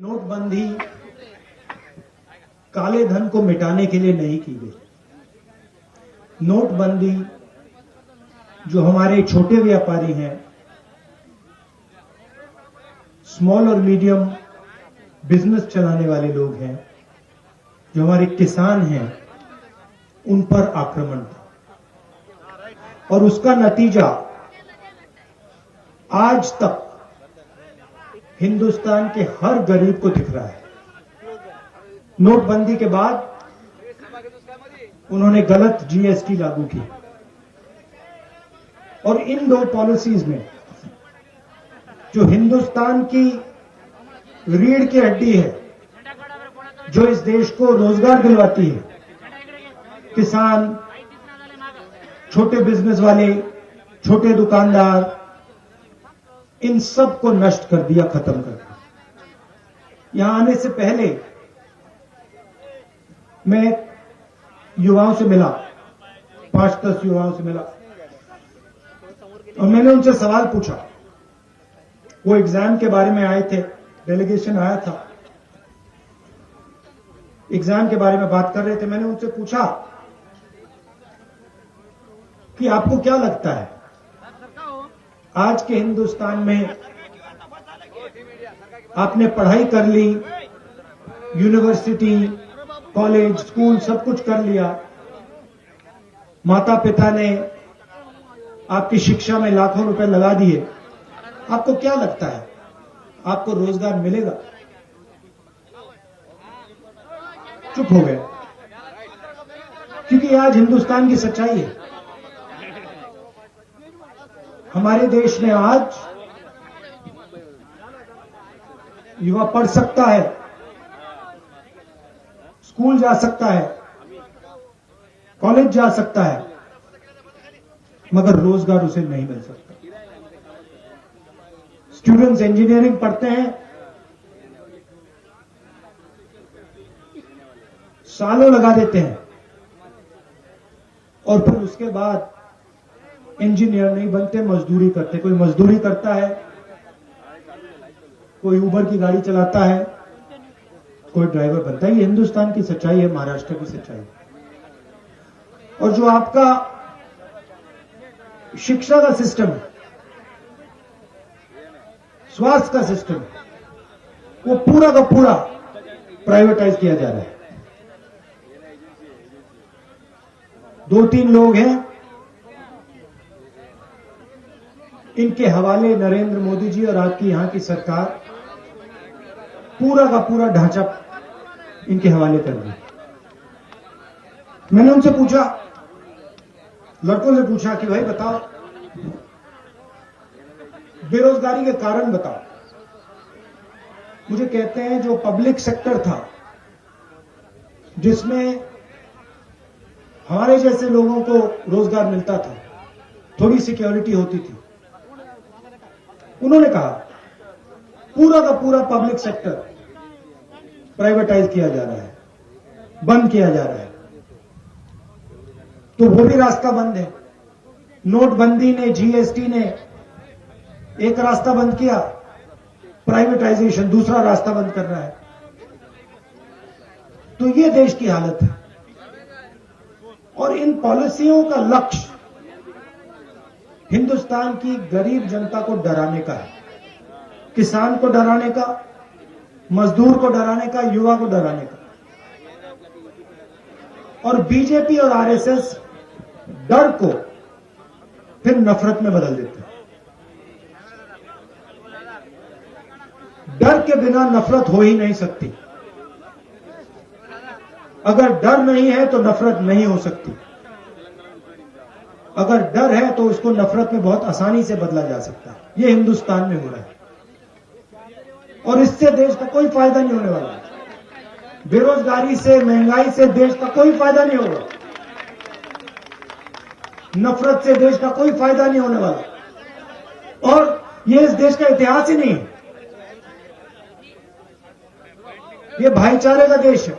नोटबंदी काले धन को मिटाने के लिए नहीं की गई। नोटबंदी जो हमारे छोटे व्यापारी हैं, स्मॉल और मीडियम बिजनेस चलाने वाले लोग हैं, जो हमारे किसान हैं, उन पर आक्रमण था और उसका नतीजा आज तक हिंदुस्तान के हर गरीब को दिख रहा है। नोटबंदी के बाद उन्होंने गलत जीएसटी लागू की और इन दो पॉलिसीज में जो हिंदुस्तान की रीढ़ की हड्डी है, जो इस देश को रोजगार दिलवाती है, किसान, छोटे बिजनेस वाले, छोटे दुकानदार, इन सब को नष्ट कर दिया, खत्म कर दिया। यहां आने से पहले मैं युवाओं से मिला, 5-10 युवाओं से मिला और मैंने उनसे सवाल पूछा। वो एग्जाम के बारे में आए थे, डेलीगेशन आया था, एग्जाम के बारे में बात कर रहे थे। मैंने उनसे पूछा कि आपको क्या लगता है आज के हिंदुस्तान में, आपने पढ़ाई कर ली, यूनिवर्सिटी, कॉलेज, स्कूल सब कुछ कर लिया, माता पिता ने आपकी शिक्षा में लाखों रुपए लगा दिए, आपको क्या लगता है आपको रोजगार मिलेगा? चुप हो गए, क्योंकि आज हिंदुस्तान की सच्चाई है। हमारे देश में आज युवा पढ़ सकता है, स्कूल जा सकता है, कॉलेज जा सकता है, मगर रोजगार उसे नहीं मिल सकता। स्टूडेंट्स इंजीनियरिंग पढ़ते हैं, सालों लगा देते हैं और फिर उसके बाद इंजीनियर नहीं बनते, मजदूरी करते। कोई मजदूरी करता है, कोई उबर की गाड़ी चलाता है, कोई ड्राइवर बनता है। ये हिंदुस्तान की सच्चाई है, महाराष्ट्र की सच्चाई है। और जो आपका शिक्षा का सिस्टम है, स्वास्थ्य का सिस्टम है, वो पूरा का पूरा प्राइवेटाइज किया जा रहा है। 2-3 लोग हैं, इनके हवाले नरेंद्र मोदी जी और आपकी यहां की सरकार पूरा का पूरा ढांचा इनके हवाले कर दी। मैंने उनसे पूछा, लड़कों से पूछा कि भाई बताओ, बेरोजगारी के कारण बताओ। मुझे कहते हैं जो पब्लिक सेक्टर था, जिसमें हमारे जैसे लोगों को रोजगार मिलता था, थोड़ी सिक्योरिटी होती थी, उन्होंने कहा पूरा का पूरा पब्लिक सेक्टर प्राइवेटाइज किया जा रहा है, बंद किया जा रहा है। तो वो भी रास्ता बंद है। नोटबंदी ने, जीएसटी ने एक रास्ता बंद किया, प्राइवेटाइजेशन दूसरा रास्ता बंद कर रहा है। तो ये देश की हालत है। और इन पॉलिसियों का लक्ष्य हिंदुस्तान की गरीब जनता को डराने का है, किसान को डराने का, मजदूर को डराने का, युवा को डराने का। और बीजेपी और आरएसएस डर को फिर नफरत में बदल देते हैं। डर के बिना नफरत हो ही नहीं सकती। अगर डर नहीं है तो नफरत नहीं हो सकती। अगर डर है तो उसको नफरत में बहुत आसानी से बदला जा सकता है। यह हिंदुस्तान में हो रहा है और इससे देश का कोई फायदा नहीं होने वाला। बेरोजगारी से, महंगाई से देश का कोई फायदा नहीं होगा। नफरत से देश का कोई फायदा नहीं होने वाला। और यह इस देश का इतिहास ही नहीं है। यह भाईचारे का देश है,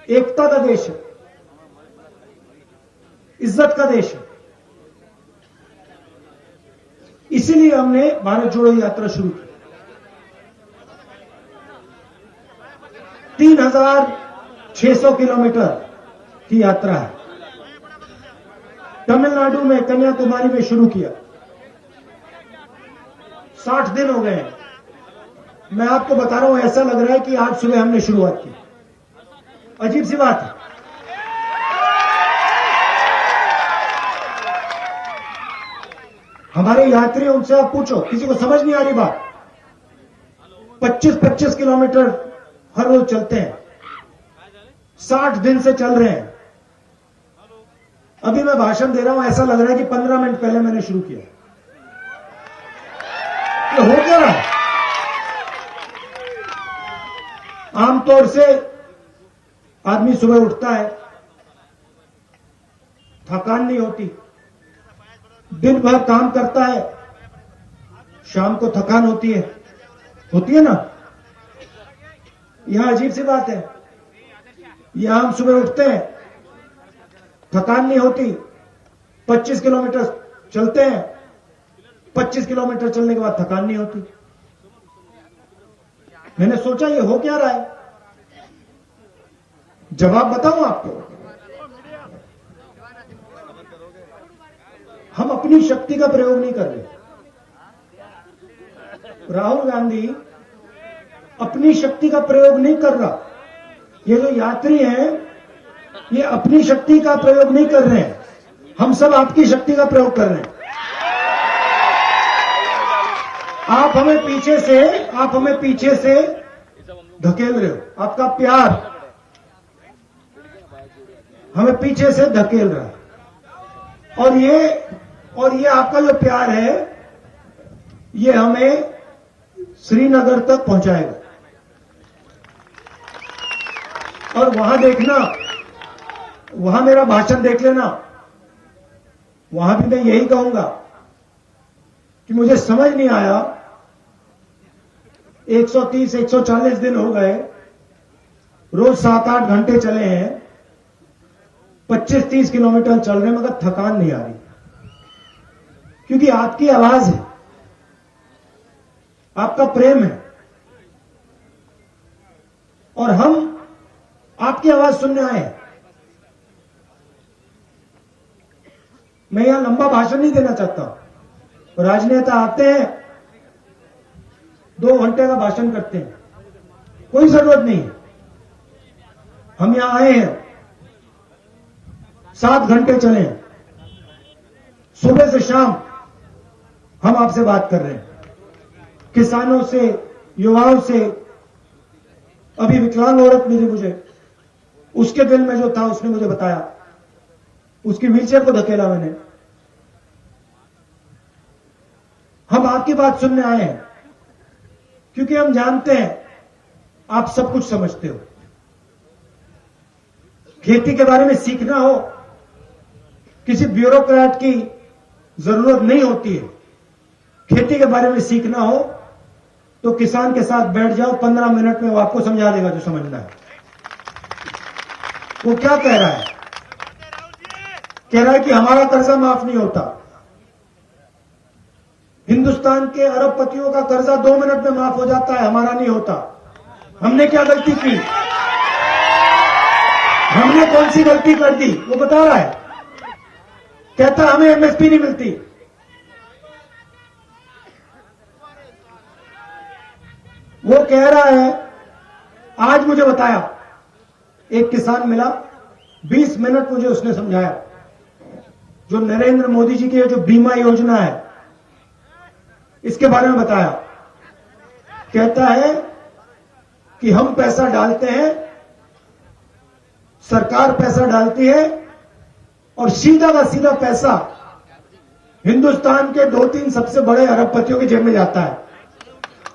एकता का देश है, इज्जत का देश है। इसीलिए हमने भारत जोड़ो यात्रा शुरू की। 3,600 किलोमीटर की यात्रा है। तमिलनाडु में कन्याकुमारी में शुरू किया, 60 दिन हो गए हैं। मैं आपको बता रहा हूं, ऐसा लग रहा है कि आज सुबह हमने शुरुआत की। अजीब सी बात है। हमारे यात्री, उनसे आप पूछो, किसी को समझ नहीं आ रही बात। 25-25 किलोमीटर हर रोज चलते हैं, 60 दिन से चल रहे हैं। अभी मैं भाषण दे रहा हूं, ऐसा लग रहा है कि 15 मिनट पहले मैंने शुरू किया। ये हो क्या रहा है? आमतौर से आदमी सुबह उठता है, थकान नहीं होती, दिन भर काम करता है, शाम को थकान होती है ना। यहां अजीब सी बात है, यहां हम सुबह उठते हैं, थकान नहीं होती, 25 किलोमीटर चलते हैं, 25 किलोमीटर चलने के बाद थकान नहीं होती। मैंने सोचा ये हो क्या रहा है, जवाब बताऊं आपको। हम अपनी शक्ति का प्रयोग नहीं कर रहे। राहुल गांधी अपनी शक्ति का प्रयोग नहीं कर रहा। ये जो यात्री हैं, ये अपनी शक्ति का प्रयोग नहीं कर रहे हैं। हम सब आपकी शक्ति का प्रयोग कर रहे हैं। आप हमें पीछे से धकेल रहे हो। आपका प्यार हमें पीछे से धकेल रहा है। और ये आपका जो प्यार है, ये हमें श्रीनगर तक पहुंचाएगा। और वहां देखना, वहां मेरा भाषण देख लेना, वहां भी मैं यही कहूंगा कि मुझे समझ नहीं आया, 130-140 दिन हो गए, रोज 7-8 घंटे चले हैं, 25-30 किलोमीटर चल रहे हैं, मगर थकान नहीं आ रही। क्योंकि आपकी आवाज है, आपका प्रेम है, और हम आपकी आवाज सुनने आए हैं। मैं यहां लंबा भाषण नहीं देना चाहता। राजनेता आते हैं, 2 घंटे का भाषण करते हैं, कोई जरूरत नहीं है। हम यहां आए हैं, 7 घंटे चले, सुबह से शाम हम आपसे बात कर रहे हैं, किसानों से, युवाओं से। अभी विकलांग औरत मिली मुझे, उसके दिल में जो था उसने मुझे बताया, उसकी व्हीलचेयर को धकेला मैंने। हम आपकी बात सुनने आए हैं, क्योंकि हम जानते हैं आप सब कुछ समझते हो। खेती के बारे में सीखना हो, किसी ब्यूरोक्रेट की जरूरत नहीं होती है। खेती के बारे में सीखना हो तो किसान के साथ बैठ जाओ, 15 मिनट में वो आपको समझा देगा जो समझना है। वो क्या कह रहा है? कह रहा है कि हमारा कर्जा माफ नहीं होता। हिंदुस्तान के अरबपतियों का कर्जा 2 मिनट में माफ हो जाता है, हमारा नहीं होता। हमने क्या गलती की? हमने कौन सी गलती कर दी? वो बता रहा है, कहता हमें एमएसपी नहीं मिलती। वो कह रहा है, आज मुझे बताया, एक किसान मिला, 20 मिनट मुझे उसने समझाया, जो नरेंद्र मोदी जी की जो बीमा योजना है, इसके बारे में बताया। कहता है कि हम पैसा डालते हैं, सरकार पैसा डालती है, और सीधा का सीधा पैसा हिंदुस्तान के 2-3 सबसे बड़े अरबपतियों की जेब में जाता है।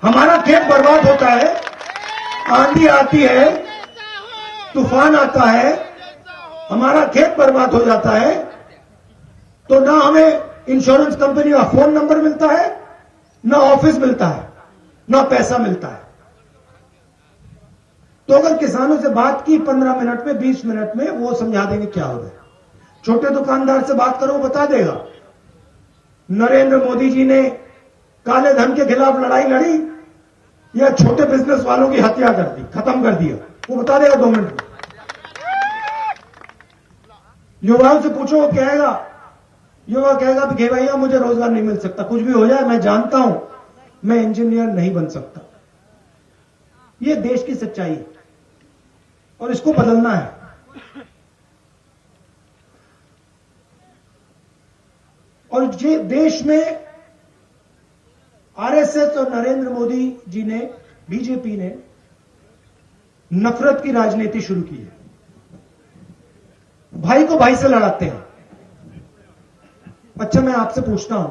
हमारा खेत बर्बाद होता है, आंधी आती है, तूफान आता है, हमारा खेत बर्बाद हो जाता है, तो ना हमें इंश्योरेंस कंपनी का फोन नंबर मिलता है, ना ऑफिस मिलता है, ना पैसा मिलता है। तो अगर किसानों से बात की 15 मिनट में, 20 मिनट में, वो समझा देंगे क्या हो रहा है। छोटे दुकानदार से बात करो, बता देगा। नरेंद्र मोदी जी ने काले धन के खिलाफ लड़ाई लड़ी, या छोटे बिजनेस वालों की हत्या कर दी, खत्म कर दिया? वो बता देगा 2 मिनट में। युवाओं से पूछो, वो कहेगा, युवा कहेगा कि भैया मुझे रोजगार नहीं मिल सकता, कुछ भी हो जाए मैं जानता हूं मैं इंजीनियर नहीं बन सकता। ये देश की सच्चाई है और इसको बदलना है। और ये देश में आरएसएस और नरेंद्र मोदी जी ने, बीजेपी ने नफरत की राजनीति शुरू की है। भाई को भाई से लड़ाते हैं। अच्छा, मैं आपसे पूछता हूं,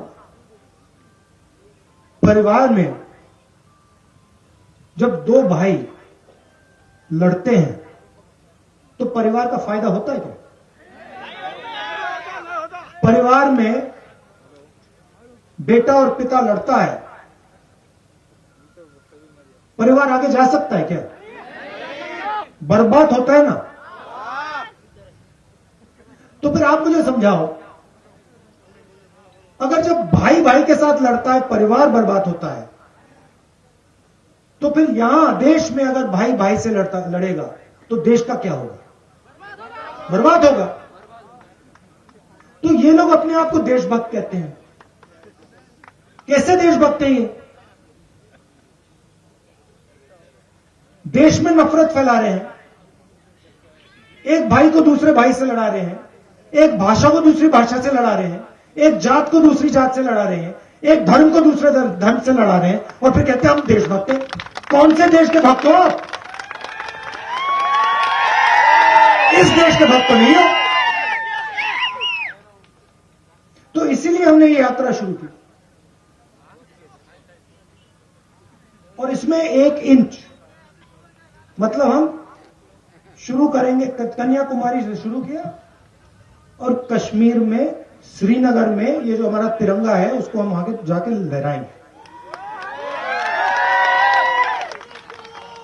परिवार में जब 2 भाई लड़ते हैं तो परिवार का फायदा होता है क्या? परिवार में बेटा और पिता लड़ता है, परिवार आगे जा सकता है क्या? बर्बाद होता है ना। तो फिर आप मुझे समझाओ, अगर जब भाई भाई के साथ लड़ता है परिवार बर्बाद होता है, तो फिर यहां देश में अगर भाई भाई से लड़ेगा तो देश का क्या होगा? बर्बाद होगा। तो ये लोग अपने आप को देशभक्त कहते हैं। कैसे देशभक्त हैं ये? देश में नफरत फैला रहे हैं, एक भाई को दूसरे भाई से लड़ा रहे हैं, एक भाषा को दूसरी भाषा से लड़ा रहे हैं, एक जात को दूसरी जात से लड़ा रहे हैं, एक धर्म को दूसरे धर्म से लड़ा रहे हैं, और फिर कहते हैं हम देशभक्त हैं। कौन से देश के भक्त हो आप? इस देश के भक्त तो नहीं हो। तो इसीलिए हमने ये यात्रा शुरू की, और इसमें 1 इंच मतलब हम शुरू करेंगे, कन्याकुमारी से शुरू किया और कश्मीर में, श्रीनगर में ये जो हमारा तिरंगा है उसको हम आगे जाके लहराएंगे।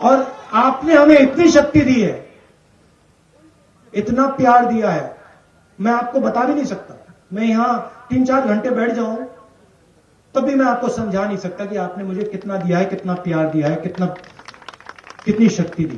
और आपने हमें इतनी शक्ति दी है, इतना प्यार दिया है, मैं आपको बता भी नहीं सकता। मैं यहां 3-4 घंटे बैठ जाऊं तब भी मैं आपको समझा नहीं सकता कि आपने मुझे कितना दिया है, कितना प्यार दिया है, कितनी शक्ति दी।